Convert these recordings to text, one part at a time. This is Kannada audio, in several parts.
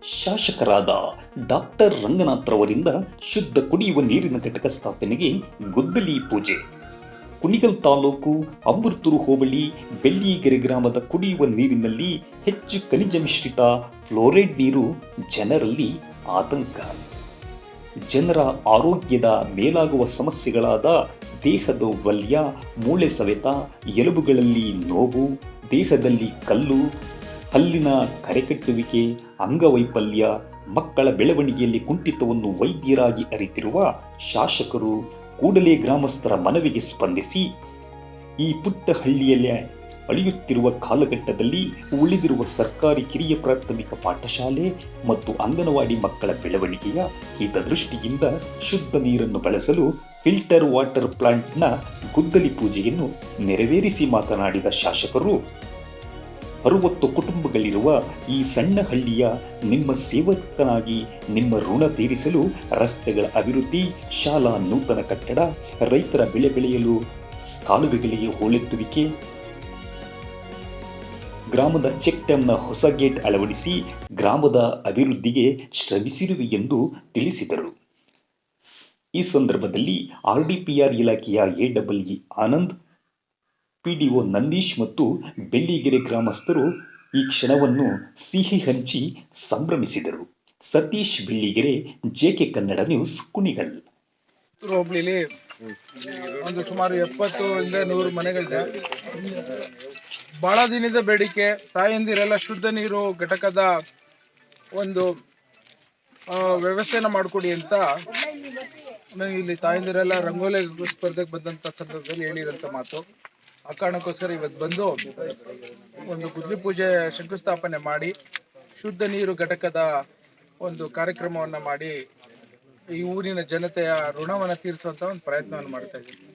ಶಾಸಕರಾದ ಡಾಕ್ಟರ್ ರಂಗನಾಥ್ರವರಿಂದ ಶುದ್ಧ ಕುಡಿಯುವ ನೀರಿನ ಘಟಕ ಸ್ಥಾಪನೆಗೆ ಗುದ್ದಲಿ ಪೂಜೆ. ಕುಣಿಗಲ್ ತಾಲೂಕು ಅಮೃತೂರು ಹೋಬಳಿ ಬೆಳ್ಳಿಗೆರೆ ಗ್ರಾಮದ ಕುಡಿಯುವ ನೀರಿನಲ್ಲಿ ಹೆಚ್ಚು ಖನಿಜ ಮಿಶ್ರಿತ ಫ್ಲೋರೈಡ್ ನೀರು ಜನರಲ್ಲಿ ಆತಂಕ. ಜನರ ಆರೋಗ್ಯದ ಮೇಲಾಗುವ ಸಮಸ್ಯೆಗಳಾದ ದೇಹದ ವಲ್ಯ, ಮೂಳೆ ಸವೆತ, ಎಲುಬುಗಳಲ್ಲಿ ನೋವು, ದೇಹದಲ್ಲಿ ಕಲ್ಲು, ಹಲ್ಲಿನ ಕರೆಕಟ್ಟುವಿಕೆ, ಅಂಗವೈಫಲ್ಯ, ಮಕ್ಕಳ ಬೆಳವಣಿಗೆಯಲ್ಲಿ ಕುಂಠಿತವನ್ನು ವೈದ್ಯರಾಗಿ ಅರಿತಿರುವ ಶಾಸಕರು ಕೂಡಲೇ ಗ್ರಾಮಸ್ಥರ ಮನವಿಗೆ ಸ್ಪಂದಿಸಿ ಈ ಪುಟ್ಟ ಹಳ್ಳಿಯಲ್ಲಿ ಅಳಿಯುತ್ತಿರುವ ಕಾಲಘಟ್ಟದಲ್ಲಿ ಉಳಿದಿರುವ ಸರ್ಕಾರಿ ಕಿರಿಯ ಪ್ರಾಥಮಿಕ ಪಾಠಶಾಲೆ ಮತ್ತು ಅಂಗನವಾಡಿ ಮಕ್ಕಳ ಬೆಳವಣಿಗೆಯ ಹಿತದೃಷ್ಟಿಯಿಂದ ಶುದ್ಧ ನೀರನ್ನು ಬಳಸಲು ಫಿಲ್ಟರ್ ವಾಟರ್ ಪ್ಲಾಂಟ್ನ ಗುದ್ದಲಿ ಪೂಜೆಯನ್ನು ನೆರವೇರಿಸಿ ಮಾತನಾಡಿದ ಶಾಸಕರು, 60 ಕುಟುಂಬಗಳಿರುವ ಈ ಸಣ್ಣ ಹಳ್ಳಿಯ ನಿಮ್ಮ ಸೇವಕನಾಗಿ ನಿಮ್ಮ ಋಣ ತೀರಿಸಲು ರಸ್ತೆಗಳ ಅಭಿವೃದ್ಧಿ, ಶಾಲಾ ನೂತನ ಕಟ್ಟಡ, ರೈತರ ಬೆಳೆ ಬೆಳೆಯಲು ಕಾಲುವೆಗಳಿಗೆ ಹೂಳೆತ್ತುವಿಕೆ, ಗ್ರಾಮದ ಚೆಕ್ ಡ್ಯಾಂನ ಹೊಸ ಗೇಟ್ ಅಳವಡಿಸಿ ಗ್ರಾಮದ ಅಭಿವೃದ್ಧಿಗೆ ಶ್ರಮಿಸಿರುವೆ ಎಂದು ತಿಳಿಸಿದರು. ಈ ಸಂದರ್ಭದಲ್ಲಿ RDPR ಇಲಾಖೆಯ AEE ಆನಂದ್, PDO ನಂದೀಶ್ ಮತ್ತು ಬೆಳ್ಳಿಗೆರೆ ಗ್ರಾಮಸ್ಥರು ಈ ಕ್ಷಣವನ್ನು ಸಿಹಿ ಹಂಚಿ ಸಂಭ್ರಮಿಸಿದರು. Satish, Belligere, JK Kannada news, Kunigal. ಹೋಬಳಿಲಿ ಒಂದು ಸುಮಾರು 70-100 ಮನೆಗಳಿದೆ. ಬಹಳ ದಿನದ ಬೇಡಿಕೆ, ತಾಯಂದಿರೆಲ್ಲ ಶುದ್ಧ ನೀರು ಘಟಕದ ಒಂದು ವ್ಯವಸ್ಥೆನ ಮಾಡಿಕೊಡಿ ಅಂತ ಇಲ್ಲಿ ತಾಯಂದಿರೆಲ್ಲ ರಂಗೋಲಿ ಸ್ಪರ್ಧೆಗೆ ಬಂದಂತ ಸಂದರ್ಭದಲ್ಲಿ ಹೇಳಿರೋಂಥ ಮಾತು. ಆ ಕಾರಣಕ್ಕೋಸ್ಕರ ಇವತ್ತು ಬಂದು ಒಂದು ಗುದ್ದಲಿ ಪೂಜೆ ಶಂಕುಸ್ಥಾಪನೆ ಮಾಡಿ ಶುದ್ಧ ನೀರು ಘಟಕದ ಒಂದು ಕಾರ್ಯಕ್ರಮವನ್ನ ಮಾಡಿ ಈ ಊರಿನ ಜನತೆಯ ಋಣವನ್ನ ತೀರಿಸುವಂತ ಒಂದು ಪ್ರಯತ್ನವನ್ನು ಮಾಡ್ತಾ ಇದ್ದೀವಿ.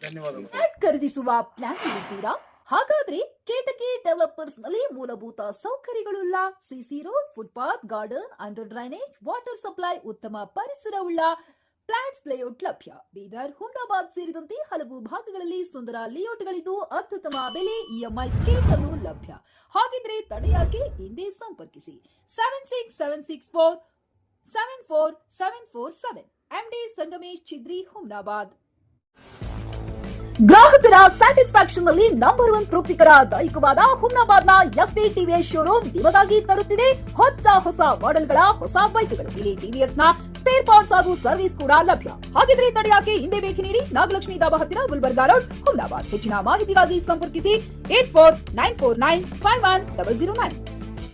ಧನ್ಯವಾದಗಳು. ಖರೀದಿಸುವ ಪ್ಲಾನ್ ಇದ್ದೀರಾ? ಹಾಗಾದ್ರೆ ಕೇತಕಿ ಡೆವಲಪರ್ಸ್ ನಲ್ಲಿ ಮೂಲಭೂತ ಸೌಕರ್ಯಗಳುಳ್ಳ CC road, footpath, garden, under drainage, water supply, ಉತ್ತಮ ಪರಿಸರವುಳ್ಳ ಫ್ಲಾಟ್ಸ್ ಲೇಔಟ್ ಲಭ್ಯ. ಬೀದರ್, ಹುಮ್ನಾಬಾದ್ ಸೇರಿದಂತೆ ಹಲವು ಭಾಗಗಳಲ್ಲಿ ಸುಂದರ ಲೇಔಟ್ಗಳಿದ್ದು ಅತ್ಯುತ್ತಮ ಬೆಲೆ, EMI ಸ್ಕೀಮ್ಸ್ ಅನ್ನು ಲಭ್ಯ. ಹಾಗಿದ್ರೆ ತಡೆಯಾಕೆ? ಹಿಂದೆ ಸಂಪರ್ಕಿಸಿ 7676474747 MD ಸಂಗಮೇಶ್ ಚಿದ್ರಿ, ಹುಮ್ನಾಬಾದ್. ಗ್ರಾಹಕರ ಸ್ಯಾಟಿಸ್ಫ್ಯಾಕ್ಷನ್ ನಲ್ಲಿ ನಂಬರ್ 1 ತೃಪ್ತಿಕರ ದೈಹಿಕವಾದ ಹುಮ್ನಾಬಾದ್ನ SV TVS ಶೋರೂಮ್ ನಿಮಗಾಗಿ ತರುತ್ತಿದೆ ಹೊಸ ಮಾಡೆಲ್ಗಳ ಹೊಸ ಬೈಕ್ಗಳು. ಇಲ್ಲಿ TVS ನ ಸ್ಪೇರ್ ಪಾರ್ಟ್ಸ್ ಹಾಗೂ ಸರ್ವಿಸ್ ಕೂಡ ಲಭ್ಯ. ಹಾಗಿದ್ರೆ ತಡೆಯಾಕೆ? ಹಿಂದೆ ಭೇಟಿ ನೀಡಿ, ನಾಗಲಕ್ಷ್ಮಿ ಧಾಬಾ ಹತ್ತಿರ, ಗುಲ್ಬರ್ಗಾ ರೋಡ್, ಹುಮ್ನಾಬಾದ್. ಹೆಚ್ಚಿನ ಮಾಹಿತಿಗಾಗಿ ಸಂಪರ್ಕಿಸಿ 8494951009.